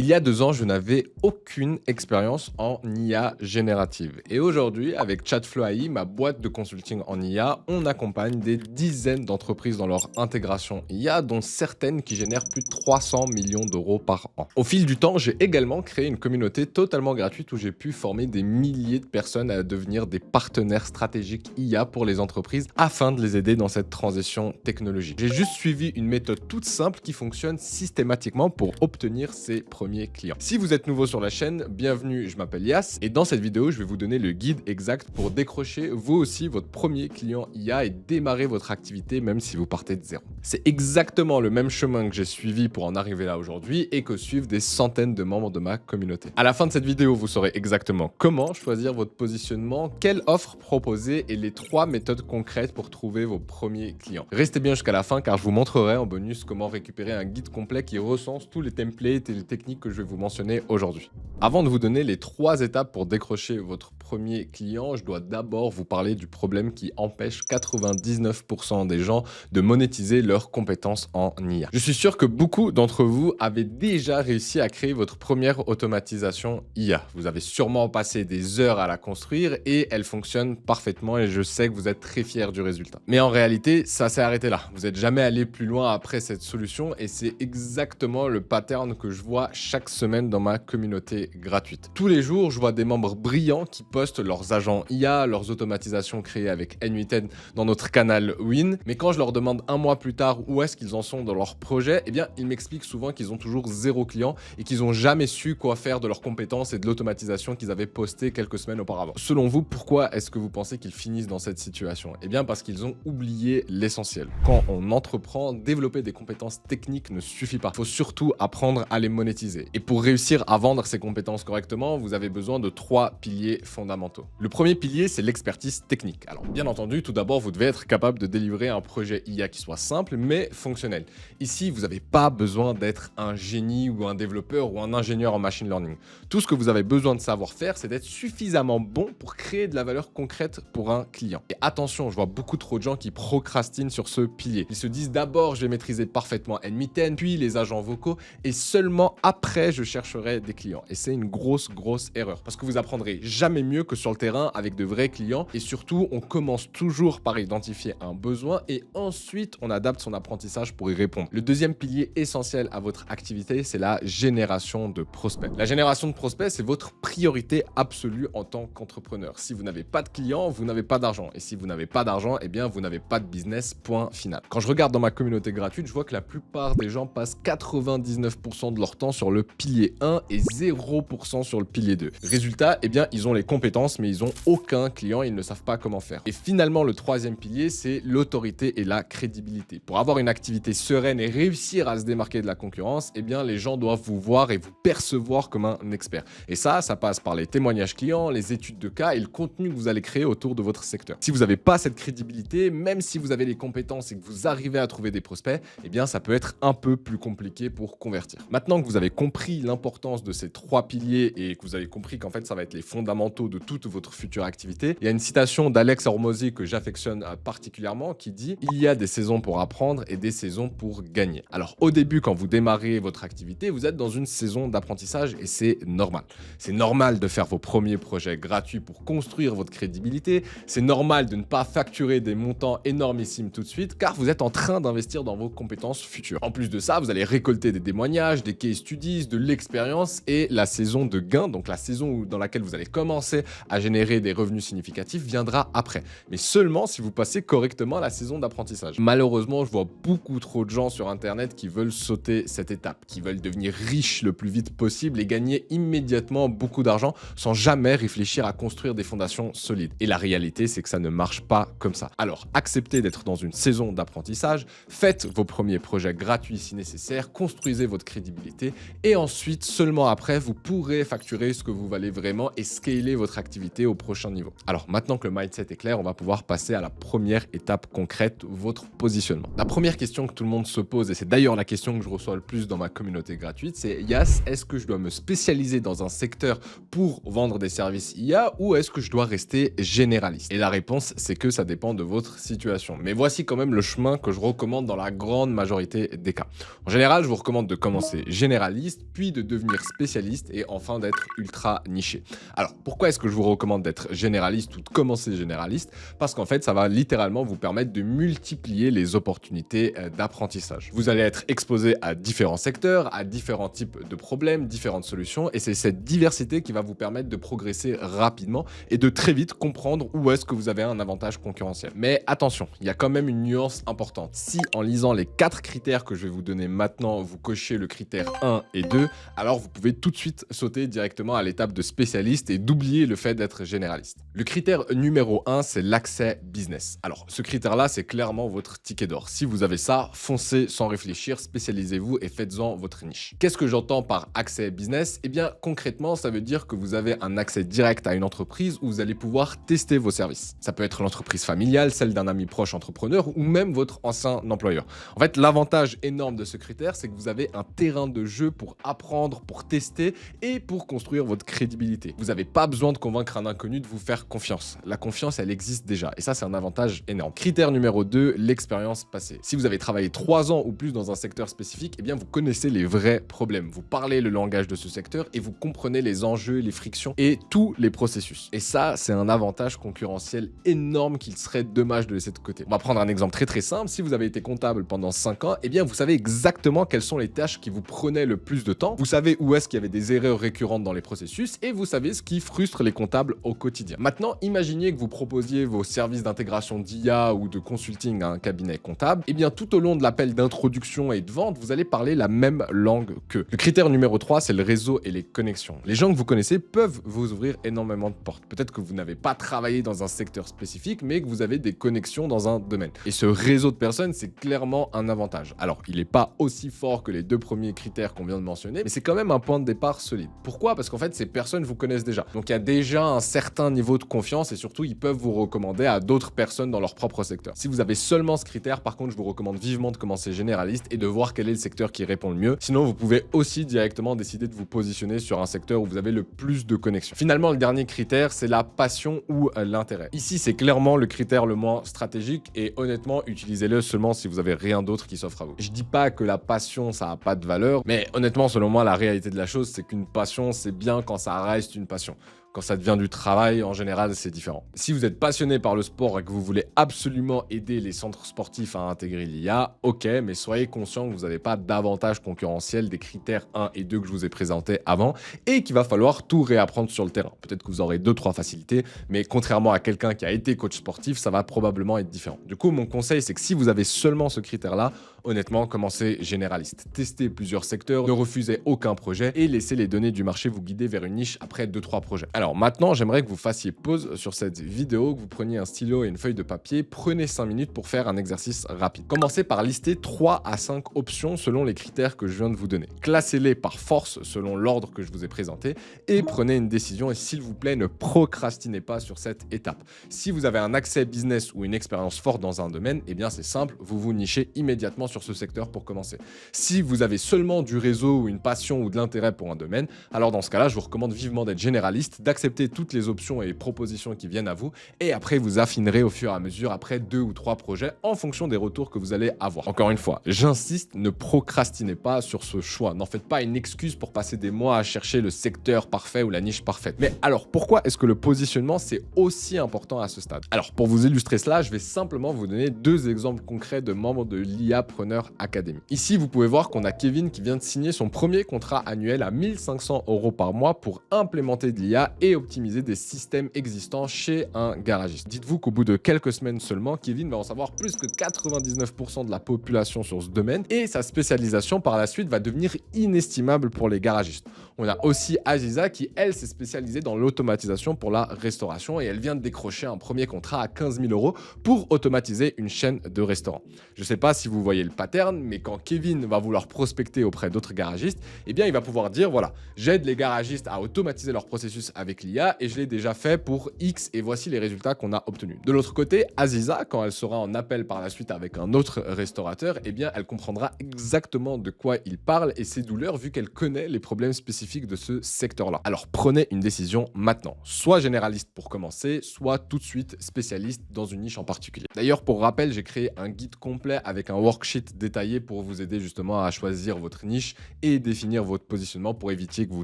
Il y a 2 ans, je n'avais aucune expérience en IA générative. Et aujourd'hui, avec Chatflow AI, ma boîte de consulting en IA, on accompagne des dizaines d'entreprises dans leur intégration IA, dont certaines qui génèrent plus de 300 millions d'euros par an. Au fil du temps, j'ai également créé une communauté totalement gratuite où j'ai pu former des milliers de personnes à devenir des partenaires stratégiques IA pour les entreprises afin de les aider dans cette transition technologique. J'ai juste suivi une méthode toute simple qui fonctionne systématiquement pour obtenir ses premiers clients. Si vous êtes nouveau sur la chaîne, bienvenue, je m'appelle Yas et dans cette vidéo, je vais vous donner le guide exact pour décrocher vous aussi votre premier client IA et démarrer votre activité même si vous partez de zéro. C'est exactement le même chemin que j'ai suivi pour en arriver là aujourd'hui et que suivent des centaines de membres de ma communauté. À la fin de cette vidéo, vous saurez exactement comment choisir votre positionnement, quelle offre proposer et les 3 méthodes concrètes pour trouver vos premiers clients. Restez bien jusqu'à la fin car je vous montrerai en bonus comment récupérer un guide complet qui recense tous les templates et les techniques que je vais vous mentionner aujourd'hui. Avant de vous donner les 3 étapes pour décrocher votre premier client, je dois d'abord vous parler du problème qui empêche 99% des gens de monétiser leurs compétences en IA. Je suis sûr que beaucoup d'entre vous avez déjà réussi à créer votre première automatisation IA. Vous avez sûrement passé des heures à la construire et elle fonctionne parfaitement et je sais que vous êtes très fiers du résultat. Mais en réalité, ça s'est arrêté là. Vous n'êtes jamais allé plus loin après cette solution et c'est exactement le pattern que je vois chaque semaine dans ma communauté gratuite. Tous les jours, je vois des membres brillants qui postent leurs agents IA, leurs automatisations créées avec N8N dans notre canal Win. Mais quand je leur demande un mois plus tard où est-ce qu'ils en sont dans leur projet, eh bien, ils m'expliquent souvent qu'ils ont toujours 0 client et qu'ils n'ont jamais su quoi faire de leurs compétences et de l'automatisation qu'ils avaient postée quelques semaines auparavant. Selon vous, pourquoi est-ce que vous pensez qu'ils finissent dans cette situation? Eh bien, parce qu'ils ont oublié l'essentiel. Quand on entreprend, développer des compétences techniques ne suffit pas. Il faut surtout apprendre à les monétiser. Et pour réussir à vendre ces compétences correctement, vous avez besoin de 3 piliers fondamentaux. Le premier pilier, c'est l'expertise technique. Alors, bien entendu, tout d'abord, vous devez être capable de délivrer un projet IA qui soit simple, mais fonctionnel. Ici, vous n'avez pas besoin d'être un génie ou un développeur ou un ingénieur en machine learning. Tout ce que vous avez besoin de savoir faire, c'est d'être suffisamment bon pour créer de la valeur concrète pour un client. Et attention, je vois beaucoup trop de gens qui procrastinent sur ce pilier. Ils se disent d'abord, je vais maîtriser parfaitement N8N, puis les agents vocaux, et seulement après, je chercherai des clients. Et c'est une grosse erreur. Parce que vous apprendrez jamais mieux que sur le terrain avec de vrais clients. Et surtout, on commence toujours par identifier un besoin et ensuite, on adapte son apprentissage pour y répondre. Le deuxième pilier essentiel à votre activité, c'est la génération de prospects. La génération de prospects, c'est votre priorité absolue en tant qu'entrepreneur. Si vous n'avez pas de clients, vous n'avez pas d'argent. Et si vous n'avez pas d'argent, eh bien, vous n'avez pas de business, point final. Quand je regarde dans ma communauté gratuite, je vois que la plupart des gens passent 99% de leur temps sur le pilier 1 et 0% sur le pilier 2. Résultat, eh bien, ils ont les compétences, mais ils n'ont aucun client, ils ne savent pas comment faire. Et finalement, le troisième pilier, c'est l'autorité et la crédibilité. Pour avoir une activité sereine et réussir à se démarquer de la concurrence, eh bien, les gens doivent vous voir et vous percevoir comme un expert. Et ça passe par les témoignages clients, les études de cas et le contenu que vous allez créer autour de votre secteur. Si vous n'avez pas cette crédibilité, même si vous avez les compétences et que vous arrivez à trouver des prospects, eh bien, ça peut être un peu plus compliqué pour convertir. Maintenant que vous avez compris l'importance de ces 3 piliers et que vous avez compris qu'en fait, ça va être les fondamentaux de toute votre future activité, il y a une citation d'Alex Hormozy que j'affectionne particulièrement qui dit « Il y a des saisons pour apprendre et des saisons pour gagner ». Alors, au début, quand vous démarrez votre activité, vous êtes dans une saison d'apprentissage et c'est normal. C'est normal de faire vos premiers projets gratuits pour construire votre crédibilité. C'est normal de ne pas facturer des montants énormissimes tout de suite car vous êtes en train d'investir dans vos compétences futures. En plus de ça, vous allez récolter des témoignages, des case studies, de l'expérience et la saison de gain, donc la saison dans laquelle vous allez commencer à générer des revenus significatifs viendra après. Mais seulement si vous passez correctement la saison d'apprentissage. Malheureusement, je vois beaucoup trop de gens sur Internet qui veulent sauter cette étape, qui veulent devenir riches le plus vite possible et gagner immédiatement beaucoup d'argent sans jamais réfléchir à construire des fondations solides. Et la réalité, c'est que ça ne marche pas comme ça. Alors, acceptez d'être dans une saison d'apprentissage, faites vos premiers projets gratuits si nécessaire, construisez votre crédibilité et ensuite, seulement après, vous pourrez facturer ce que vous valez vraiment et scaler votre votre activité au prochain niveau. Alors maintenant que le mindset est clair, on va pouvoir passer à la première étape concrète, votre positionnement. La première question que tout le monde se pose, et c'est d'ailleurs la question que je reçois le plus dans ma communauté gratuite, c'est Yas, est-ce que je dois me spécialiser dans un secteur pour vendre des services IA ou est-ce que je dois rester généraliste? Et la réponse, c'est que ça dépend de votre situation. Mais voici quand même le chemin que je recommande dans la grande majorité des cas. En général, je vous recommande de commencer généraliste, puis de devenir spécialiste et enfin d'être ultra niché. Alors, pourquoi est-ce que je vous recommande d'être généraliste ou de commencer généraliste? Parce qu'en fait, ça va littéralement vous permettre de multiplier les opportunités d'apprentissage. Vous allez être exposé à différents secteurs, à différents types de problèmes, différentes solutions, et c'est cette diversité qui va vous permettre de progresser rapidement et de très vite comprendre où est-ce que vous avez un avantage concurrentiel. Mais attention, il y a quand même une nuance importante. Si en lisant les 4 critères que je vais vous donner maintenant, vous cochez le critère 1 et 2, alors vous pouvez tout de suite sauter directement à l'étape de spécialiste et d'oublier le fait d'être généraliste. Le critère numéro 1, c'est l'accès business. Alors, ce critère-là, c'est clairement votre ticket d'or. Si vous avez ça, foncez sans réfléchir, spécialisez-vous et faites-en votre niche. Qu'est-ce que j'entends par accès business? Eh bien, concrètement, ça veut dire que vous avez un accès direct à une entreprise où vous allez pouvoir tester vos services. Ça peut être l'entreprise familiale, celle d'un ami proche entrepreneur ou même votre ancien employeur. En fait, l'avantage énorme de ce critère, c'est que vous avez un terrain de jeu pour apprendre, pour tester et pour construire votre crédibilité. Vous n'avez pas besoin de convaincre un inconnu de vous faire confiance. La confiance, elle existe déjà et ça, c'est un avantage énorme. Critère numéro 2, l'expérience passée. Si vous avez travaillé 3 ans ou plus dans un secteur spécifique, eh bien, vous connaissez les vrais problèmes. Vous parlez le langage de ce secteur et vous comprenez les enjeux, les frictions et tous les processus. Et ça, c'est un avantage concurrentiel énorme qu'il serait dommage de laisser de côté. On va prendre un exemple très simple. Si vous avez été comptable pendant 5 ans, eh bien, vous savez exactement quelles sont les tâches qui vous prenaient le plus de temps. Vous savez où est-ce qu'il y avait des erreurs récurrentes dans les processus et vous savez ce qui frustre les comptables au quotidien. Maintenant, imaginez que vous proposiez vos services d'intégration d'IA ou de consulting à un cabinet comptable. Eh bien, tout au long de l'appel d'introduction et de vente, vous allez parler la même langue qu'eux. Le critère numéro 3, c'est le réseau et les connexions. Les gens que vous connaissez peuvent vous ouvrir énormément de portes. Peut-être que vous n'avez pas travaillé dans un secteur spécifique, mais que vous avez des connexions dans un domaine. Et ce réseau de personnes, c'est clairement un avantage. Alors, il n'est pas aussi fort que les 2 premiers critères qu'on vient de mentionner, mais c'est quand même un point de départ solide. Pourquoi? Parce qu'en fait, ces personnes vous connaissent déjà. Donc, il y a déjà un certain niveau de confiance et surtout, ils peuvent vous recommander à d'autres personnes dans leur propre secteur. Si vous avez seulement ce critère, par contre, je vous recommande vivement de commencer généraliste et de voir quel est le secteur qui répond le mieux. Sinon, vous pouvez aussi directement décider de vous positionner sur un secteur où vous avez le plus de connexions. Finalement, le dernier critère, c'est la passion ou l'intérêt. Ici, c'est clairement le critère le moins stratégique et honnêtement, utilisez-le seulement si vous avez rien d'autre qui s'offre à vous. Je dis pas que la passion, ça a pas de valeur, mais honnêtement, selon moi, la réalité de la chose, c'est qu'une passion, c'est bien quand ça reste une passion. Quand ça devient du travail, en général, c'est différent. Si vous êtes passionné par le sport et que vous voulez absolument aider les centres sportifs à intégrer l'IA, ok, mais soyez conscient que vous n'avez pas d'avantage concurrentiel des critères 1 et 2 que je vous ai présentés avant et qu'il va falloir tout réapprendre sur le terrain. Peut-être que vous aurez 2-3 facilités, mais contrairement à quelqu'un qui a été coach sportif, ça va probablement être différent. Du coup, mon conseil, c'est que si vous avez seulement ce critère-là, honnêtement, commencez généraliste. Testez plusieurs secteurs, ne refusez aucun projet et laissez les données du marché vous guider vers une niche après 2-3 projets. Alors maintenant, j'aimerais que vous fassiez pause sur cette vidéo, que vous preniez un stylo et une feuille de papier. Prenez 5 minutes pour faire un exercice rapide. Commencez par lister 3 à 5 options selon les critères que je viens de vous donner. Classez-les par force selon l'ordre que je vous ai présenté et prenez une décision. Et s'il vous plaît, ne procrastinez pas sur cette étape. Si vous avez un accès business ou une expérience forte dans un domaine, eh bien c'est simple, vous vous nichez immédiatement sur ce secteur pour commencer. Si vous avez seulement du réseau ou une passion ou de l'intérêt pour un domaine, alors dans ce cas-là, je vous recommande vivement d'être généraliste, d'accepter toutes les options et propositions qui viennent à vous et après vous affinerez au fur et à mesure après 2 ou 3 projets en fonction des retours que vous allez avoir. Encore une fois, j'insiste, ne procrastinez pas sur ce choix. N'en faites pas une excuse pour passer des mois à chercher le secteur parfait ou la niche parfaite. Mais alors, pourquoi est-ce que le positionnement c'est aussi important à ce stade? Alors, pour vous illustrer cela, je vais simplement vous donner 2 exemples concrets de membres de l'IA-Preneur Academy. Ici, vous pouvez voir qu'on a Kevin qui vient de signer son premier contrat annuel à 1 500 € par mois pour implémenter de l'IA et optimiser des systèmes existants chez un garagiste. Dites-vous qu'au bout de quelques semaines seulement, Kevin va en savoir plus que 99% de la population sur ce domaine et sa spécialisation par la suite va devenir inestimable pour les garagistes. On a aussi Aziza qui, elle, s'est spécialisée dans l'automatisation pour la restauration et elle vient de décrocher un premier contrat à 15 000 € pour automatiser une chaîne de restaurants. Je ne sais pas si vous voyez le pattern, mais quand Kevin va vouloir prospecter auprès d'autres garagistes, eh bien, il va pouvoir dire, voilà, j'aide les garagistes à automatiser leur processus avec l'IA et je l'ai déjà fait pour X et voici les résultats qu'on a obtenus. De l'autre côté, Aziza, quand elle sera en appel par la suite avec un autre restaurateur, eh bien, elle comprendra exactement de quoi il parle et ses douleurs vu qu'elle connaît les problèmes spécifiques de ce secteur-là. Alors, prenez une décision maintenant. Soit généraliste pour commencer, soit tout de suite spécialiste dans une niche en particulier. D'ailleurs, pour rappel, j'ai créé un guide complet avec un worksheet détaillé pour vous aider justement à choisir votre niche et définir votre positionnement pour éviter que vous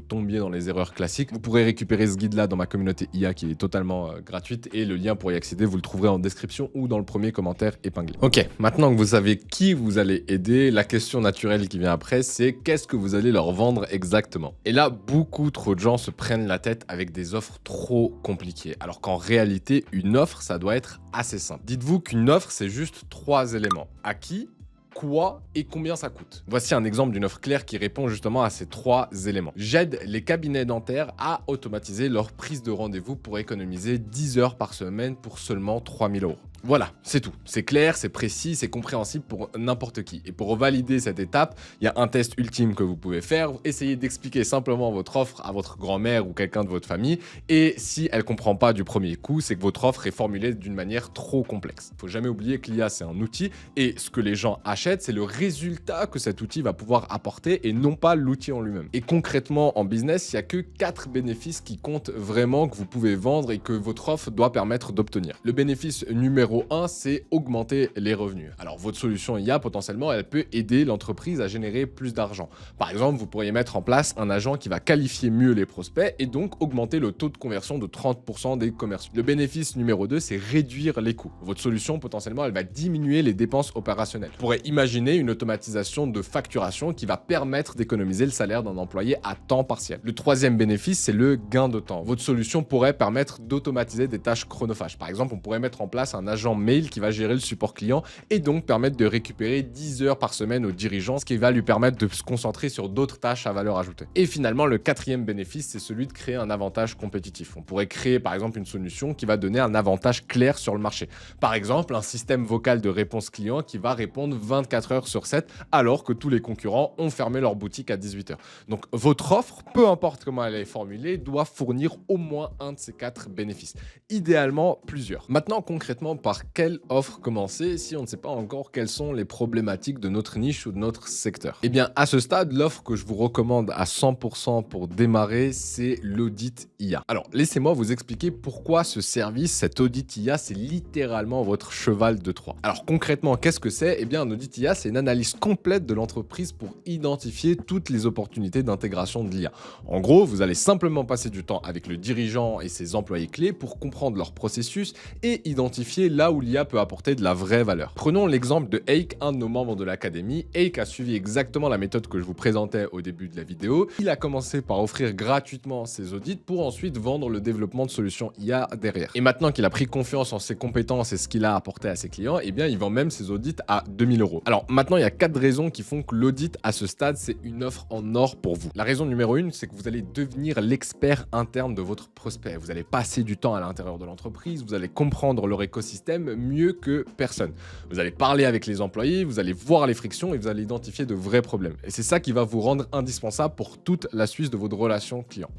tombiez dans les erreurs classiques. Vous pourrez récupérer ce guide-là dans ma communauté IA qui est totalement gratuite et le lien pour y accéder, vous le trouverez en description ou dans le premier commentaire épinglé. Ok, maintenant que vous savez qui vous allez aider, la question naturelle qui vient après, c'est qu'est-ce que vous allez leur vendre exactement? Et là, beaucoup trop de gens se prennent la tête avec des offres trop compliquées, alors qu'en réalité, une offre, ça doit être assez simple. Dites-vous qu'une offre, c'est juste 3 éléments. À qui, quoi et combien ça coûte. Voici un exemple d'une offre claire qui répond justement à ces 3 éléments. J'aide les cabinets dentaires à automatiser leur prise de rendez-vous pour économiser 10 heures par semaine pour seulement 3 000 €. Voilà, c'est tout. C'est clair, c'est précis, c'est compréhensible pour n'importe qui. Et pour valider cette étape, il y a un test ultime que vous pouvez faire. Essayez d'expliquer simplement votre offre à votre grand-mère ou quelqu'un de votre famille. Et si elle ne comprend pas du premier coup, c'est que votre offre est formulée d'une manière trop complexe. Il ne faut jamais oublier que l'IA, c'est un outil. Et ce que les gens achètent, c'est le résultat que cet outil va pouvoir apporter et non pas l'outil en lui-même. Et concrètement, en business, il n'y a que 4 bénéfices qui comptent vraiment que vous pouvez vendre et que votre offre doit permettre d'obtenir. Le bénéfice numéro 1, c'est augmenter les revenus. Alors, votre solution IA, potentiellement, elle peut aider l'entreprise à générer plus d'argent. Par exemple, vous pourriez mettre en place un agent qui va qualifier mieux les prospects et donc augmenter le taux de conversion de 30% des commerciaux. Le bénéfice numéro 2, c'est réduire les coûts. Votre solution, potentiellement, elle va diminuer les dépenses opérationnelles. Vous pourrez imaginer une automatisation de facturation qui va permettre d'économiser le salaire d'un employé à temps partiel. Le troisième bénéfice, c'est le gain de temps. Votre solution pourrait permettre d'automatiser des tâches chronophages. Par exemple, on pourrait mettre en place un agent mail qui va gérer le support client et donc permettre de récupérer 10 heures par semaine aux dirigeants, ce qui va lui permettre de se concentrer sur d'autres tâches à valeur ajoutée. Et finalement, le quatrième bénéfice, c'est celui de créer un avantage compétitif. On pourrait créer par exemple une solution qui va donner un avantage clair sur le marché. Par exemple, un système vocal de réponse client qui va répondre 24 heures sur 7 alors que tous les concurrents ont fermé leur boutique à 18 heures. Donc votre offre, peu importe comment elle est formulée, doit fournir au moins un de ces 4 bénéfices. Idéalement, plusieurs. Maintenant, concrètement, par quelle offre commencer si on ne sait pas encore quelles sont les problématiques de notre niche ou de notre secteur? Eh bien, à ce stade, l'offre que je vous recommande à 100% pour démarrer, c'est l'audit IA. Alors, laissez-moi vous expliquer pourquoi ce service, cet audit IA, c'est littéralement votre cheval de Troie. Alors, concrètement, qu'est-ce que c'est? Eh bien, un audit IA, c'est une analyse complète de l'entreprise pour identifier toutes les opportunités d'intégration de l'IA. En gros, vous allez simplement passer du temps avec le dirigeant et ses employés clés pour comprendre leur processus et identifier là où l'IA peut apporter de la vraie valeur. Prenons l'exemple de Eik, un de nos membres de l'académie. Eik a suivi exactement la méthode que je vous présentais au début de la vidéo. Il a commencé par offrir gratuitement ses audits pour ensuite vendre le développement de solutions IA derrière. Et maintenant qu'il a pris confiance en ses compétences et ce qu'il a apporté à ses clients, eh bien, il vend même ses audits à 2000 €. Alors maintenant, il y a 4 raisons qui font que l'audit à ce stade, c'est une offre en or pour vous. La raison numéro 1, c'est que vous allez devenir l'expert interne de votre prospect. Vous allez passer du temps à l'intérieur de l'entreprise, vous allez comprendre leur écosystème mieux que personne. Vous allez parler avec les employés, vous allez voir les frictions et vous allez identifier de vrais problèmes. Et c'est ça qui va vous rendre indispensable pour toute la suite de votre relation client.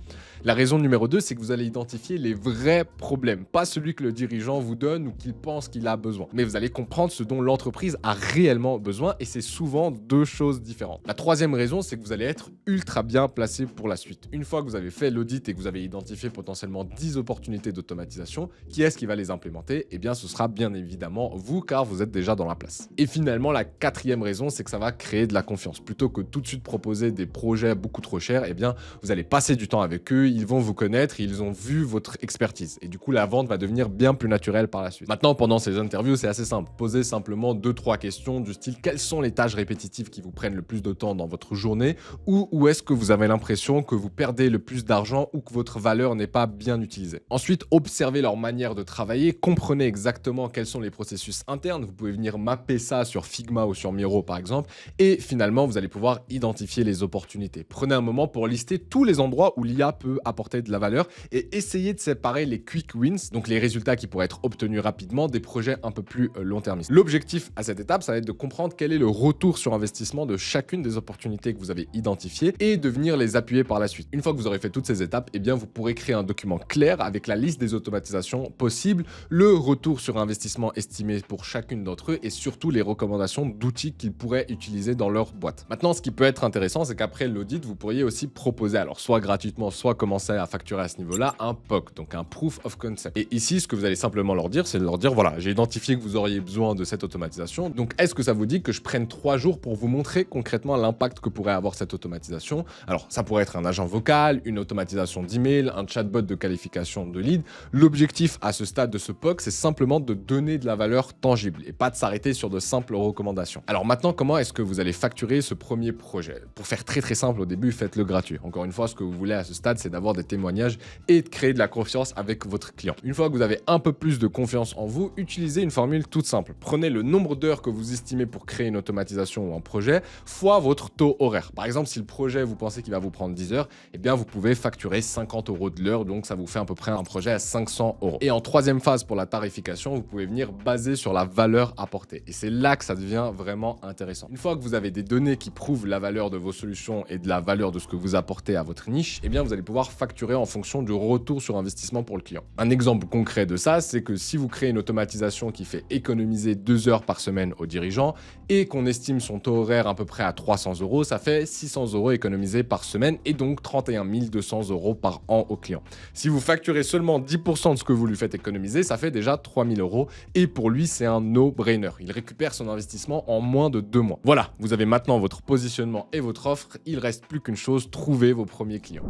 La raison numéro 2, c'est que vous allez identifier les vrais problèmes, pas celui que le dirigeant vous donne ou qu'il pense qu'il a besoin. Mais vous allez comprendre ce dont l'entreprise a réellement besoin et c'est souvent 2 choses différentes. La troisième raison, c'est que vous allez être ultra bien placé pour la suite. Une fois que vous avez fait l'audit et que vous avez identifié potentiellement 10 opportunités d'automatisation, qui est-ce qui va les implémenter? Eh bien, ce sera bien évidemment vous, car vous êtes déjà dans la place. Et finalement, la quatrième raison, c'est que ça va créer de la confiance. Plutôt que tout de suite proposer des projets beaucoup trop chers, eh bien, vous allez passer du temps avec eux, ils vont vous connaître, ils ont vu votre expertise. Et du coup, la vente va devenir bien plus naturelle par la suite. Maintenant, pendant ces interviews, c'est assez simple. Posez simplement 2-3 questions du style: quelles sont les tâches répétitives qui vous prennent le plus de temps dans votre journée, ou où est-ce que vous avez l'impression que vous perdez le plus d'argent ou que votre valeur n'est pas bien utilisée. Ensuite, observez leur manière de travailler, comprenez exactement exactement quels sont les processus internes. Vous pouvez venir mapper ça sur Figma ou sur Miro par exemple. Et finalement, vous allez pouvoir identifier les opportunités. Prenez un moment pour lister tous les endroits où l'IA peut apporter de la valeur et essayez de séparer les quick wins, donc les résultats qui pourraient être obtenus rapidement, des projets un peu plus long-termistes. L'objectif à cette étape, ça va être de comprendre quel est le retour sur investissement de chacune des opportunités que vous avez identifiées et de venir les appuyer par la suite. Une fois que vous aurez fait toutes ces étapes, eh bien, vous pourrez créer un document clair avec la liste des automatisations possibles, le retour sur investissement estimé pour chacune d'entre eux et surtout les recommandations d'outils qu'ils pourraient utiliser dans leur boîte. Maintenant, ce qui peut être intéressant, c'est qu'après l'audit, vous pourriez aussi proposer, alors soit gratuitement, soit commencer à facturer à ce niveau-là, un POC, donc un Proof of Concept. Et ici, ce que vous allez simplement leur dire, c'est de leur dire, voilà, j'ai identifié que vous auriez besoin de cette automatisation, donc est-ce que ça vous dit que je prenne 3 jours pour vous montrer concrètement l'impact que pourrait avoir cette automatisation? Alors, ça pourrait être un agent vocal, une automatisation d'email, un chatbot de qualification de lead. L'objectif à ce stade de ce POC, c'est simplement de donner de la valeur tangible et pas de s'arrêter sur de simples recommandations. Alors maintenant, comment est-ce que vous allez facturer ce premier projet? Pour faire très simple au début, faites-le gratuit. Encore une fois, ce que vous voulez à ce stade, c'est d'avoir des témoignages et de créer de la confiance avec votre client. Une fois que vous avez un peu plus de confiance en vous, utilisez une formule toute simple. Prenez le nombre d'heures que vous estimez pour créer une automatisation ou un projet, fois votre taux horaire. Par exemple, si le projet, vous pensez qu'il va vous prendre 10 heures, eh bien, vous pouvez facturer 50 € de l'heure, donc ça vous fait à peu près un projet à 500 €. Et en troisième phase pour la tarification, vous pouvez venir baser sur la valeur apportée. Et c'est là que ça devient vraiment intéressant. Une fois que vous avez des données qui prouvent la valeur de vos solutions et de la valeur de ce que vous apportez à votre niche, eh bien, vous allez pouvoir facturer en fonction du retour sur investissement pour le client. Un exemple concret de ça, c'est que si vous créez une automatisation qui fait économiser 2 heures par semaine aux dirigeants et qu'on estime son taux horaire à peu près à 300 €, ça fait 600 € économisés par semaine et donc 31 200 € par an au client. Si vous facturez seulement 10% de ce que vous lui faites économiser, ça fait déjà 3000 € et pour lui, c'est un no-brainer. Il récupère son investissement en moins de 2 mois. Voilà, vous avez maintenant votre positionnement et votre offre. Il reste plus qu'une chose, trouver vos premiers clients.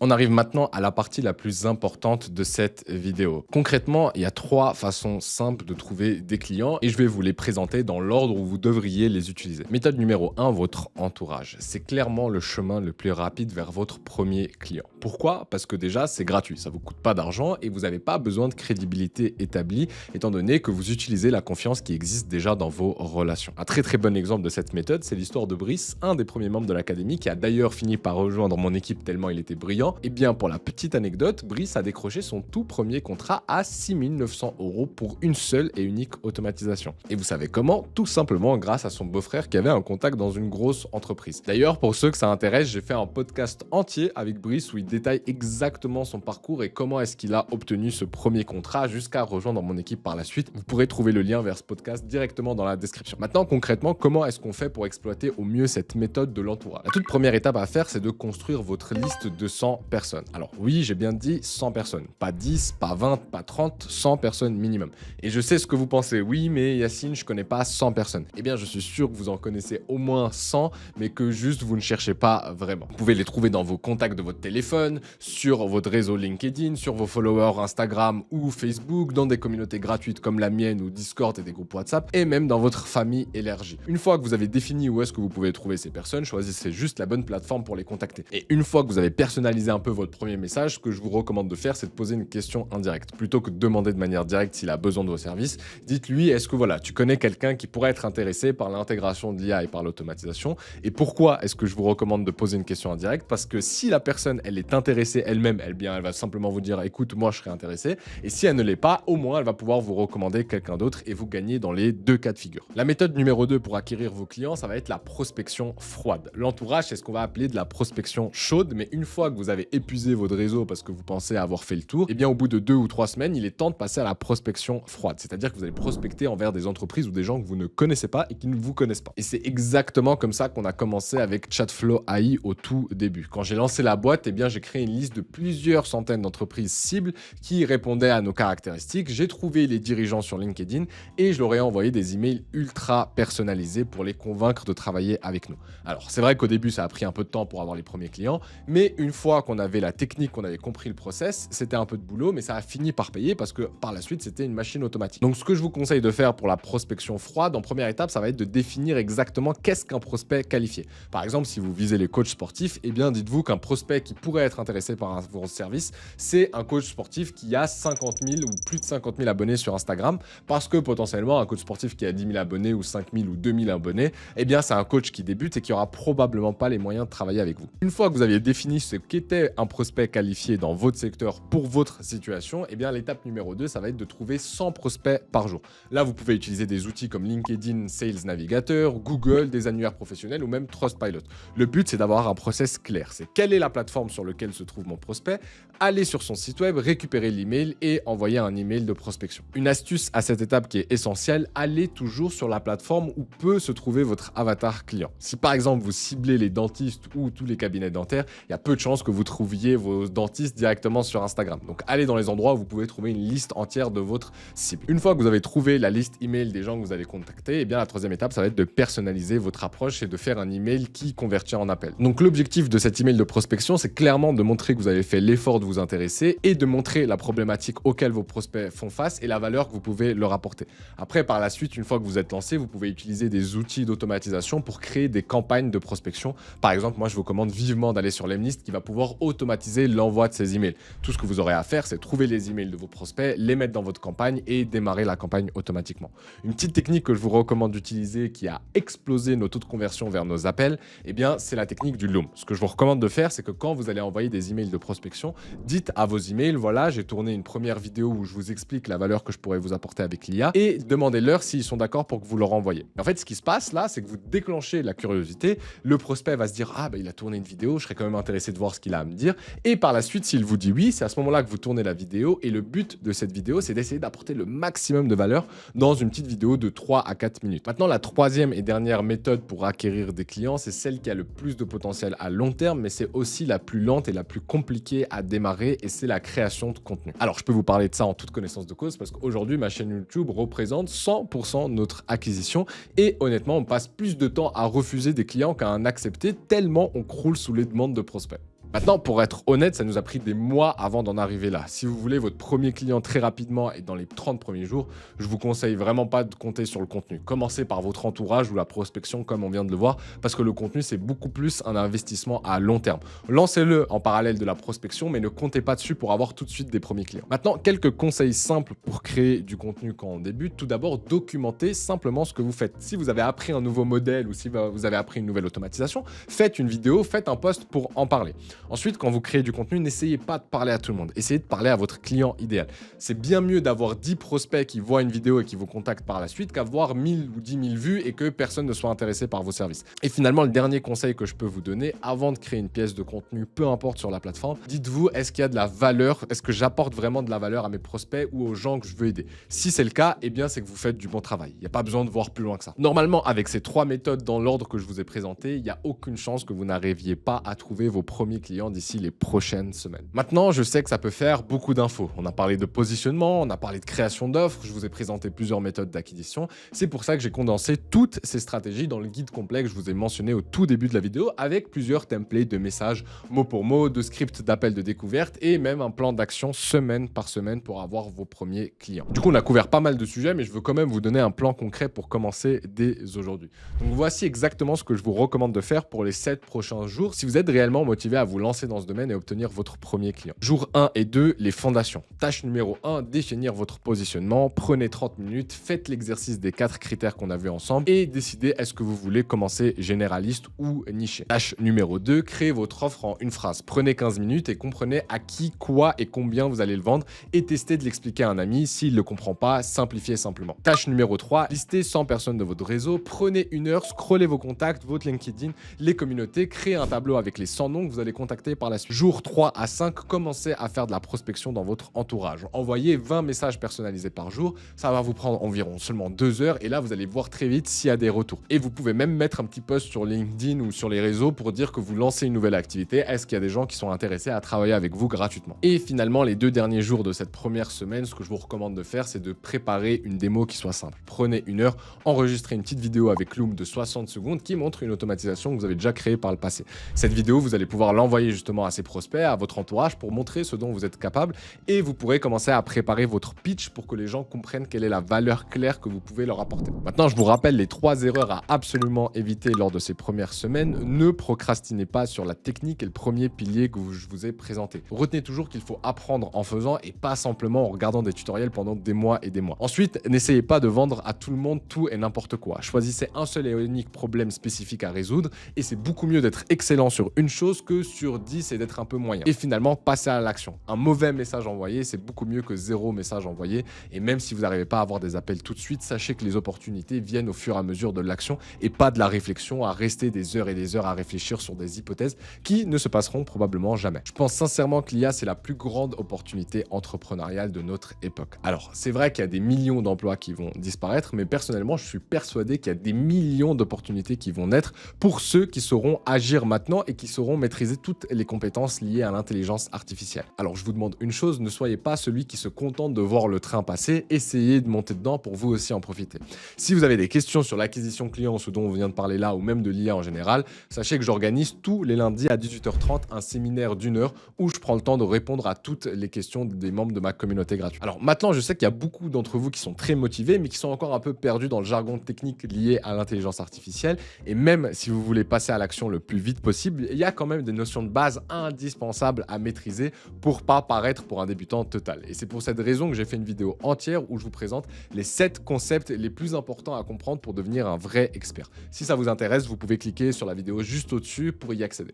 On arrive maintenant à la partie la plus importante de cette vidéo. Concrètement, il y a 3 façons simples de trouver des clients et je vais vous les présenter dans l'ordre où vous devriez les utiliser. Méthode numéro 1, votre entourage. C'est clairement le chemin le plus rapide vers votre premier client. Pourquoi? Parce que déjà, c'est gratuit, ça ne vous coûte pas d'argent et vous n'avez pas besoin de crédibilité établie étant donné que vous utilisez la confiance qui existe déjà dans vos relations. Un très bon exemple de cette méthode, c'est l'histoire de Brice, un des premiers membres de l'académie qui a d'ailleurs fini par rejoindre mon équipe tellement il était brillant. Et bien pour la petite anecdote, Brice a décroché son tout premier contrat à 6 900 € pour une seule et unique automatisation. Et vous savez comment? Tout simplement grâce à son beau-frère qui avait un contact dans une grosse entreprise. D'ailleurs, pour ceux que ça intéresse, j'ai fait un podcast entier avec Brice où il détaille exactement son parcours et comment est-ce qu'il a obtenu ce premier contrat jusqu'à rejoindre mon équipe par la suite. Vous pourrez trouver le lien vers ce podcast directement dans la description. Maintenant, concrètement, comment est-ce qu'on fait pour exploiter au mieux cette méthode de l'entourage? La toute première étape à faire, c'est de construire votre liste de 100 personnes. Alors oui, j'ai bien dit 100 personnes. Pas 10, pas 20, pas 30, 100 personnes minimum. Et je sais ce que vous pensez. Oui, mais Yacine, je connais pas 100 personnes. Eh bien, je suis sûr que vous en connaissez au moins 100, mais que juste vous ne cherchez pas vraiment. Vous pouvez les trouver dans vos contacts de votre téléphone, sur votre réseau LinkedIn, sur vos followers Instagram ou Facebook, dans des communautés gratuites comme la mienne ou Discord et des groupes WhatsApp, et même dans votre famille élargie. Une fois que vous avez défini où est-ce que vous pouvez trouver ces personnes, choisissez juste la bonne plateforme pour les contacter. Et une fois que vous avez personnalisé un peu votre premier message, ce que je vous recommande de faire, c'est de poser une question indirecte. Plutôt que de demander de manière directe s'il a besoin de vos services, dites-lui, est-ce que voilà, tu connais quelqu'un qui pourrait être intéressé par l'intégration de l'IA et par l'automatisation? Et pourquoi est-ce que je vous recommande de poser une question indirecte? Parce que si la personne, elle est intéressée elle-même, elle va simplement vous dire, écoute, moi, je serais intéressé. Et si elle ne l'est pas, au moins, elle va pouvoir vous recommander quelqu'un d'autre et vous gagner dans les 2 cas de figure. La méthode numéro 2 pour acquérir vos clients, ça va être la prospection froide. L'entourage, c'est ce qu'on va appeler de la prospection chaude, mais une fois que vous avez épuisé votre réseau parce que vous pensez avoir fait le tour, eh bien au bout de 2 ou 3 semaines, il est temps de passer à la prospection froide. C'est-à-dire que vous allez prospecter envers des entreprises ou des gens que vous ne connaissez pas et qui ne vous connaissent pas. Et c'est exactement comme ça qu'on a commencé avec Chatflow AI au tout début. Quand j'ai lancé la boîte, eh bien j'ai créé une liste de plusieurs centaines d'entreprises cibles qui répondaient à nos caractéristiques. J'ai trouvé les dirigeants sur LinkedIn et je leur ai envoyé des emails ultra personnalisés pour les convaincre de travailler avec nous. Alors c'est vrai qu'au début, ça a pris un peu de temps pour avoir les premiers clients, mais une fois qu'on avait la technique, qu'on avait compris le process, c'était un peu de boulot, mais ça a fini par payer parce que par la suite, c'était une machine automatique. Donc, ce que je vous conseille de faire pour la prospection froide, en première étape, ça va être de définir exactement qu'est-ce qu'un prospect qualifié. Par exemple, si vous visez les coachs sportifs, eh bien, dites-vous qu'un prospect qui pourrait être intéressé par vos services, c'est un coach sportif qui a 50 000 ou plus de 50 000 abonnés sur Instagram, parce que potentiellement, un coach sportif qui a 10 000 abonnés ou 5 000 ou 2 000 abonnés, eh bien, c'est un coach qui débute et qui aura probablement pas les moyens de travailler avec vous. Une fois que vous aviez défini ce qu'était un prospect qualifié dans votre secteur pour votre situation, eh bien, l'étape numéro 2, ça va être de trouver 100 prospects par jour. Là, vous pouvez utiliser des outils comme LinkedIn Sales Navigator, Google, des annuaires professionnels ou même Trustpilot. Le but, c'est d'avoir un process clair. C'est quelle est la plateforme sur laquelle se trouve mon prospect, aller sur son site web, récupérer l'email et envoyer un email de prospection. Une astuce à cette étape qui est essentielle, allez toujours sur la plateforme où peut se trouver votre avatar client. Si par exemple vous ciblez les dentistes ou tous les cabinets dentaires, il y a peu de chances que vous trouviez vos dentistes directement sur Instagram. Donc allez dans les endroits où vous pouvez trouver une liste entière de votre cible. Une fois que vous avez trouvé la liste email des gens que vous allez contacter, eh bien la troisième étape, ça va être de personnaliser votre approche et de faire un email qui convertit en appel. Donc l'objectif de cet email de prospection, c'est clairement de montrer que vous avez fait l'effort de vous intéresser et de montrer la problématique auquel vos prospects font face et la valeur que vous pouvez leur apporter. Après, par la suite, une fois que vous êtes lancé, vous pouvez utiliser des outils d'automatisation pour créer des campagnes de prospection. Par exemple, moi, je vous recommande vivement d'aller sur Lemlist qui va pouvoir automatiser l'envoi de ces emails. Tout ce que vous aurez à faire, c'est trouver les emails de vos prospects, les mettre dans votre campagne et démarrer la campagne automatiquement. Une petite technique que je vous recommande d'utiliser qui a explosé nos taux de conversion vers nos appels, eh bien, c'est la technique du Loom. Ce que je vous recommande de faire, c'est que quand vous allez envoyer des emails de prospection, dites à vos emails, voilà, j'ai tourné une première vidéo où je vous explique la valeur que je pourrais vous apporter avec l'IA et demandez-leur s'ils sont d'accord pour que vous leur envoyiez. En fait, ce qui se passe là, c'est que vous déclenchez la curiosité, le prospect va se dire, ah, bah, il a tourné une vidéo, je serais quand même intéressé de voir ce qu'il a à me dire. Et par la suite, s'il vous dit oui, c'est à ce moment-là que vous tournez la vidéo et le but de cette vidéo, c'est d'essayer d'apporter le maximum de valeur dans une petite vidéo de 3 à 4 minutes. Maintenant, la troisième et dernière méthode pour acquérir des clients, c'est celle qui a le plus de potentiel à long terme, mais c'est aussi la plus lente et la plus compliquée à démarrer et c'est la création de contenu. Alors, je peux vous parler de ça en toute connaissance de cause parce qu'aujourd'hui, ma chaîne YouTube représente 100% notre acquisition et honnêtement, on passe plus de temps à refuser des clients qu'à en accepter tellement on croule sous les demandes de prospects. Maintenant, pour être honnête, ça nous a pris des mois avant d'en arriver là. Si vous voulez votre premier client très rapidement et dans les 30 premiers jours, je vous conseille vraiment pas de compter sur le contenu. Commencez par votre entourage ou la prospection comme on vient de le voir parce que le contenu, c'est beaucoup plus un investissement à long terme. Lancez-le en parallèle de la prospection, mais ne comptez pas dessus pour avoir tout de suite des premiers clients. Maintenant, quelques conseils simples pour créer du contenu quand on débute. Tout d'abord, documentez simplement ce que vous faites. Si vous avez appris un nouveau modèle ou si vous avez appris une nouvelle automatisation, faites une vidéo, faites un post pour en parler. Ensuite, quand vous créez du contenu, n'essayez pas de parler à tout le monde. Essayez de parler à votre client idéal. C'est bien mieux d'avoir 10 prospects qui voient une vidéo et qui vous contactent par la suite qu'avoir 1000 ou 10 000 vues et que personne ne soit intéressé par vos services. Et finalement, le dernier conseil que je peux vous donner, avant de créer une pièce de contenu, peu importe sur la plateforme, dites-vous, est-ce qu'il y a de la valeur? Est-ce que j'apporte vraiment de la valeur à mes prospects ou aux gens que je veux aider? Si c'est le cas, eh bien, c'est que vous faites du bon travail. Il n'y a pas besoin de voir plus loin que ça. Normalement, avec ces 3 méthodes dans l'ordre que je vous ai présenté, il n'y a aucune chance que vous n'arriviez pas à trouver vos premiers clients d'ici les prochaines semaines. Maintenant, je sais que ça peut faire beaucoup d'infos. On a parlé de positionnement, on a parlé de création d'offres, je vous ai présenté plusieurs méthodes d'acquisition. C'est pour ça que j'ai condensé toutes ces stratégies dans le guide complet que je vous ai mentionné au tout début de la vidéo avec plusieurs templates de messages mot pour mot, de scripts d'appel de découverte et même un plan d'action semaine par semaine pour avoir vos premiers clients. Du coup, on a couvert pas mal de sujets, mais je veux quand même vous donner un plan concret pour commencer dès aujourd'hui. Donc voici exactement ce que je vous recommande de faire pour les 7 prochains jours si vous êtes réellement motivé à vous lancer dans ce domaine et obtenir votre premier client. Jour 1 et 2, les fondations. Tâche numéro 1, définir votre positionnement. Prenez 30 minutes, faites l'exercice des 4 critères qu'on a vus ensemble et décidez est-ce que vous voulez commencer généraliste ou niché. Tâche numéro 2, créez votre offre en une phrase. Prenez 15 minutes et comprenez à qui, quoi et combien vous allez le vendre et testez de l'expliquer à un ami. S'il ne le comprend pas, simplifiez simplement. Tâche numéro 3, listez 100 personnes de votre réseau. Prenez une heure, scrollez vos contacts, votre LinkedIn, les communautés, créez un tableau avec les 100 noms que vous allez contacter par la suite. Jour 3 à 5, commencez à faire de la prospection dans votre entourage. Envoyez 20 messages personnalisés par jour. Ça va vous prendre environ seulement 2 heures et là, vous allez voir très vite s'il y a des retours. Et vous pouvez même mettre un petit post sur LinkedIn ou sur les réseaux pour dire que vous lancez une nouvelle activité. Est-ce qu'il y a des gens qui sont intéressés à travailler avec vous gratuitement? Et finalement, les 2 derniers jours de cette première semaine, ce que je vous recommande de faire, c'est de préparer une démo qui soit simple. Prenez une heure, enregistrez une petite vidéo avec Loom de 60 secondes qui montre une automatisation que vous avez déjà créée par le passé. Cette vidéo, vous allez pouvoir l'envoyer parler justement à ses prospects, à votre entourage pour montrer ce dont vous êtes capable et vous pourrez commencer à préparer votre pitch pour que les gens comprennent quelle est la valeur claire que vous pouvez leur apporter. Maintenant, je vous rappelle les 3 erreurs à absolument éviter lors de ces premières semaines. Ne procrastinez pas sur la technique et le premier pilier que je vous ai présenté. Retenez toujours qu'il faut apprendre en faisant et pas simplement en regardant des tutoriels pendant des mois et des mois. Ensuite, n'essayez pas de vendre à tout le monde tout et n'importe quoi. Choisissez un seul et unique problème spécifique à résoudre et c'est beaucoup mieux d'être excellent sur une chose que sur 10 et d'être un peu moyen. Et finalement, passez à l'action. Un mauvais message envoyé, c'est beaucoup mieux que 0 message envoyé. Et même si vous n'arrivez pas à avoir des appels tout de suite, sachez que les opportunités viennent au fur et à mesure de l'action et pas de la réflexion à rester des heures et des heures à réfléchir sur des hypothèses qui ne se passeront probablement jamais. Je pense sincèrement que l'IA, c'est la plus grande opportunité entrepreneuriale de notre époque. Alors, c'est vrai qu'il y a des millions d'emplois qui vont disparaître, mais personnellement, je suis persuadé qu'il y a des millions d'opportunités qui vont naître pour ceux qui sauront agir maintenant et qui sauront maîtriser toutes les compétences liées à l'intelligence artificielle. Alors, je vous demande une chose, ne soyez pas celui qui se contente de voir le train passer, essayez de monter dedans pour vous aussi en profiter. Si vous avez des questions sur l'acquisition client, ce dont on vient de parler là, ou même de l'IA en général, sachez que j'organise tous les lundis à 18h30 un séminaire d'1 heure où je prends le temps de répondre à toutes les questions des membres de ma communauté gratuite. Alors maintenant, je sais qu'il y a beaucoup d'entre vous qui sont très motivés, mais qui sont encore un peu perdus dans le jargon technique lié à l'intelligence artificielle. Et même si vous voulez passer à l'action le plus vite possible, il y a quand même des notions de base indispensables à maîtriser pour pas paraître pour un débutant total. Et c'est pour cette raison que j'ai fait une vidéo entière où je vous présente les 7 concepts les plus importants à comprendre pour devenir un vrai expert. Si ça vous intéresse, vous pouvez cliquer sur la vidéo juste au-dessus pour y accéder.